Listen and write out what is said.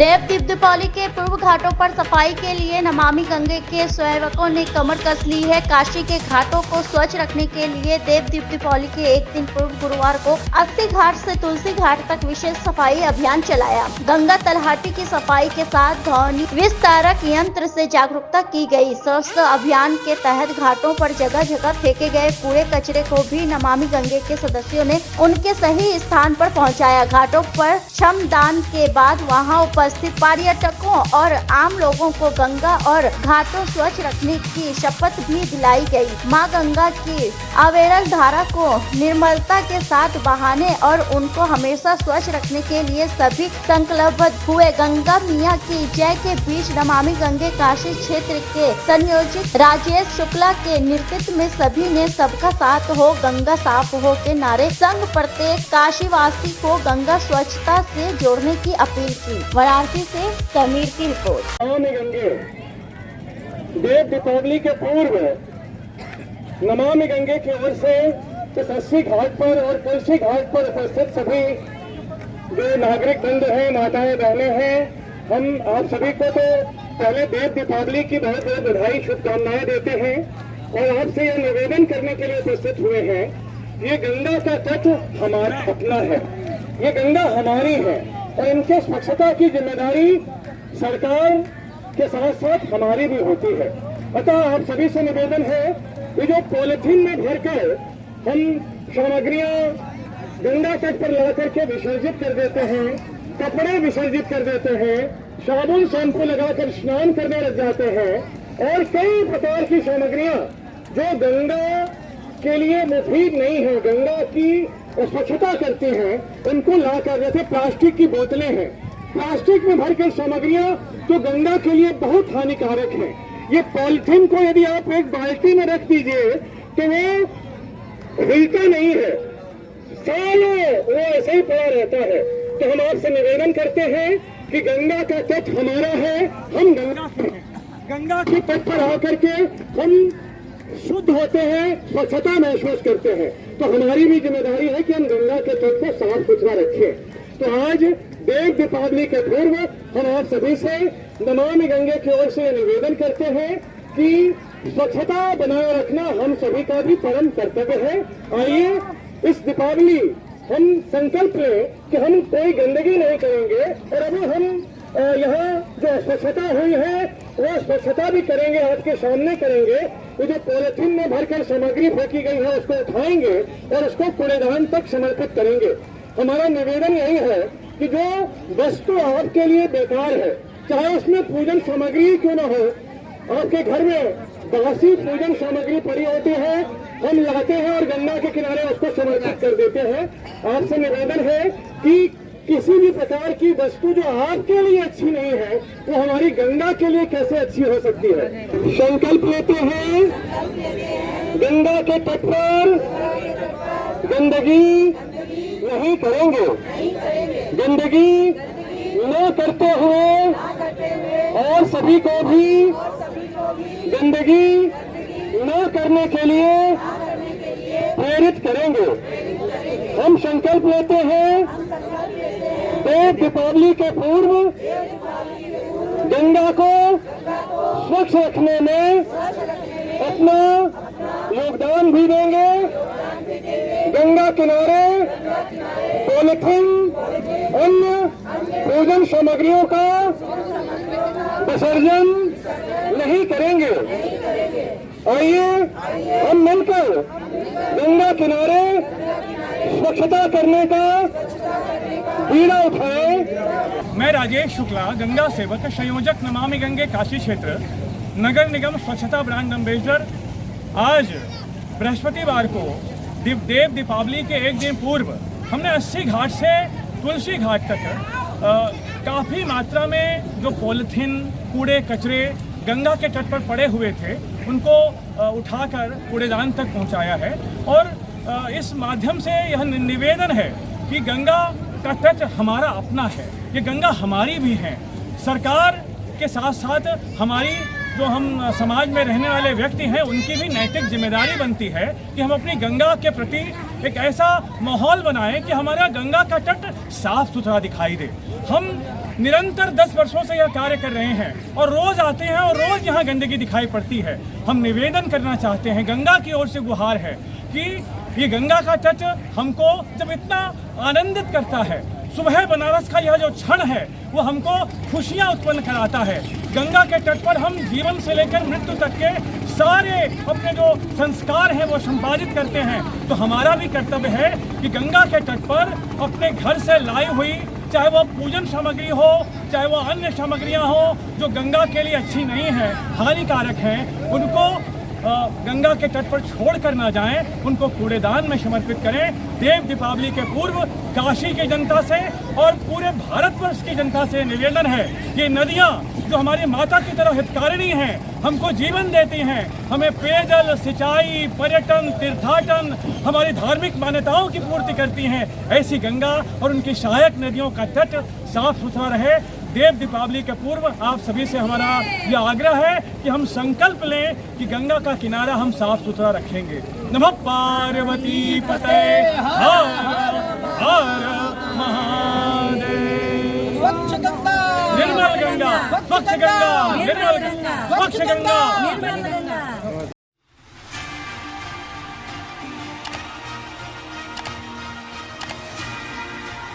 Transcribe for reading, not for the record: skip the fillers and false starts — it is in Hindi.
देवदीप दीपावली के पूर्व घाटों पर सफाई के लिए नमामि गंगे के स्वयंसेवकों ने कमर कस ली है। काशी के घाटों को स्वच्छ रखने के लिए देवदीप दीपावली के एक दिन पूर्व गुरुवार को 80 घाट से तुलसी घाट तक विशेष सफाई अभियान चलाया। गंगा तलहटी की सफाई के साथ ध्वनि विस्तारक यंत्र से जागरूकता की गई। स्वच्छ अभियान के तहत घाटों पर जगह जगह फेंके गए कूड़े कचरे को भी नमामि गंगे के सदस्यों ने उनके सही स्थान पर पहुंचाया। घाटों पर श्रमदान के बाद वहां उपस्थित पर्यटकों और आम लोगों को गंगा और घाटों स्वच्छ रखने की शपथ भी दिलाई गई। मां गंगा की अविरल धारा को निर्मलता के साथ बहाने और उनको हमेशा स्वच्छ रखने के लिए सभी संकल्पबद्ध हुए। गंगा मिया की जय के बीच नमामि गंगे काशी क्षेत्र के संयोजक राजेश शुक्ला के नेतृत्व में सभी ने सबका साथ हो गंगा साफ हो के नारे संग प्रत्येक काशीवासी को गंगा स्वच्छता से जोड़ने की अपील की। वाराणसी से समीर की रिपोर्ट। नमामि गंगे देव दीपावली के पूर्व नमामि गंगे की ओर से इस 80 घाट पर और तुलसी घाट पर उपस्थित सभी जो नागरिक बंधु हैं, माताएं, बहनें हैं, हम आप सभी को तो पहले देव दीपावली की बहुत बहुत बधाई, शुभकामनाएं देते हैं और आपसे यह निवेदन करने के लिए उपस्थित हुए हैं। ये गंगा का तट हमारा अपना है, ये गंगा हमारी है और इनके स्वच्छता की जिम्मेदारी सरकार के साथ साथ हमारी भी होती है। अतः आप सभी से निवेदन है कि जो पॉलिथीन में भरकर हम सामग्रियां गंगा तट पर ला करके विसर्जित कर देते हैं, कपड़े विसर्जित कर देते हैं, साबुन शैम्पू लगाकर स्नान करने लग जाते हैं और कई प्रकार की सामग्रियां जो गंगा के लिए मुफीद नहीं है, गंगा की स्वच्छता करती हैं, उनको लाकर, जैसे प्लास्टिक की बोतलें हैं, प्लास्टिक में भरकर सामग्रियां जो गंगा के लिए बहुत हानिकारक हैं। ये पॉलिथीन को यदि आप एक बाल्टी में रख दीजिए तो वो हिलता नहीं है, सालों वो ऐसे ही पड़ा रहता है। तो हम आपसे निवेदन करते हैं कि गंगा का तट हमारा है, हम गंगा के हैं, गंगा के तट पर आकर के हम शुद्ध होते हैं, स्वच्छता महसूस करते हैं। तो हमारी भी जिम्मेदारी है कि हम गंगा के तट को साफ सुथरा रखें। तो आज देव दीपावली के पूर्व हम आप सभी से नमामि गंगे की ओर से निवेदन करते हैं कि स्वच्छता बनाए रखना हम सभी का भी परम कर्तव्य है। आइए इस दीपावली हम संकल्प लें कि हम कोई गंदगी नहीं करेंगे और अभी हम यहाँ जो स्वच्छता हुई है वो स्वच्छता भी करेंगे, आपके सामने करेंगे। तो जो पॉलिथीन में भरकर सामग्री फेंकी गई है उसको उठाएंगे और उसको कूड़ेदान तक समर्पित करेंगे। हमारा निवेदन यही है कि जो वस्तु आपके लिए बेकार है, चाहे उसमें पूजन सामग्री क्यों न हो, आपके घर में बासी पूजन सामग्री पड़ी होती है, हम लाते हैं और गंगा के किनारे उसको समर्पित कर देते हैं। आपसे निवेदन है कि किसी भी प्रकार की वस्तु जो आपके लिए अच्छी नहीं है वो हमारी गंगा के लिए कैसे अच्छी हो सकती है। संकल्प लेते हैं गंगा के तट पर गंदगी नहीं करेंगे, गंदगी न करते हुए और सभी को भी गंदगी न करने के लिए प्रेरित करेंगे। हम संकल्प लेते हैं देव दीपावली के पूर्व गंगा को स्वच्छ रखने में अपना योगदान भी देंगे। गंगा किनारे पॉलिथीन, अन्य पूजन सामग्रियों का विसर्जन नहीं करेंगे। आइए हम मिलकर गंगा किनारे स्वच्छता करने का बीड़ा उठाएं। मैं राजेश शुक्ला, गंगा सेवक, संयोजक नमामि गंगे काशी क्षेत्र, नगर निगम स्वच्छता ब्रांड एम्बेसडर। आज बृहस्पतिवार को देव दीपावली के एक दिन पूर्व हमने 80 घाट से तुलसी घाट तक काफ़ी मात्रा में जो पॉलिथीन, कूड़े कचरे गंगा के तट पर पड़े हुए थे उनको उठाकर कूड़ेदान तक पहुंचाया है। और इस माध्यम से यह निवेदन है कि गंगा का तट हमारा अपना है, ये गंगा हमारी भी है। सरकार के साथ साथ हमारी जो हम समाज में रहने वाले व्यक्ति हैं उनकी भी नैतिक जिम्मेदारी बनती है कि हम अपनी गंगा के प्रति एक ऐसा माहौल बनाएं कि हमारा गंगा का तट साफ सुथरा दिखाई दे। हम निरंतर 10 वर्षों से यह कार्य कर रहे हैं और रोज आते हैं और रोज यहाँ गंदगी दिखाई पड़ती है। हम निवेदन करना चाहते हैं, गंगा की ओर से गुहार है कि ये गंगा का तट हमको जब इतना आनंदित करता है, सुबह बनारस का यह जो क्षण है वो हमको खुशियाँ उत्पन्न कराता है। गंगा के तट पर हम जीवन से लेकर मृत्यु तक के सारे अपने जो संस्कार हैं वो संपादित करते हैं। तो हमारा भी कर्तव्य है कि गंगा के तट पर अपने घर से लाई हुई, चाहे वो पूजन सामग्री हो, चाहे वो अन्य सामग्रियां हो जो गंगा के लिए अच्छी नहीं है, हानिकारक हैं, उनको गंगा के तट पर छोड़ कर ना जाएं, उनको कूड़ेदान में समर्पित करें। देव दीपावली के पूर्व काशी की जनता से और पूरे भारतवर्ष की जनता से निवेदन है, ये नदियां जो हमारी माता की तरह हितकारिणी हैं, हमको जीवन देती हैं, हमें पेयजल, सिंचाई, पर्यटन, तीर्थाटन, हमारी धार्मिक मान्यताओं की पूर्ति करती हैं। ऐसी गंगा और उनकी सहायक नदियों का तट साफ सुथरा रहे। देव दीपावली के पूर्व आप सभी से हमारा यह आग्रह है कि हम संकल्प लें कि गंगा का किनारा हम साफ सुथरा रखेंगे। नमः पार्वती पते हर हर महादेव। स्वच्छ गंगा निर्मल गंगा, स्वच्छ गंगा, निर्मल गंगा, स्वच्छ गंगा।